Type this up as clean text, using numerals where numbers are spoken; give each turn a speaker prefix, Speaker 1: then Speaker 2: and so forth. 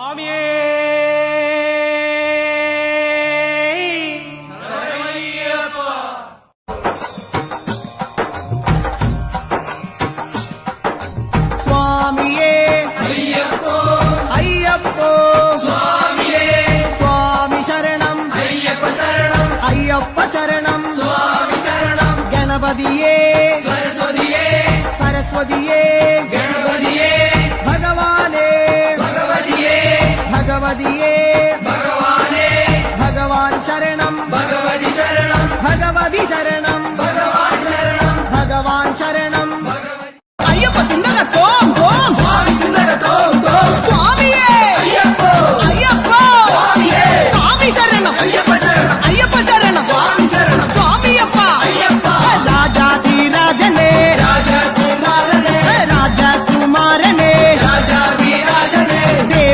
Speaker 1: സ്വാമിയേ സ്വാമിയേ
Speaker 2: അയ്യപ്പോ
Speaker 1: അയ്യപ്പോ
Speaker 2: സ്വാമിയേ
Speaker 1: സ്വാമി ശരണം
Speaker 2: അയ്യപ്പ ശരണം
Speaker 1: അയ്യപ്പ ശരണം
Speaker 2: സ്വാമി ശരണം
Speaker 1: ഗണപതിയേ
Speaker 2: സരസ്വതിയേ
Speaker 1: സരസ്വതിയേ
Speaker 2: ഗണപതിയേ
Speaker 1: ഭഗവാനേ
Speaker 2: ഭഗവതിയേ
Speaker 1: ഭഗവതിയേ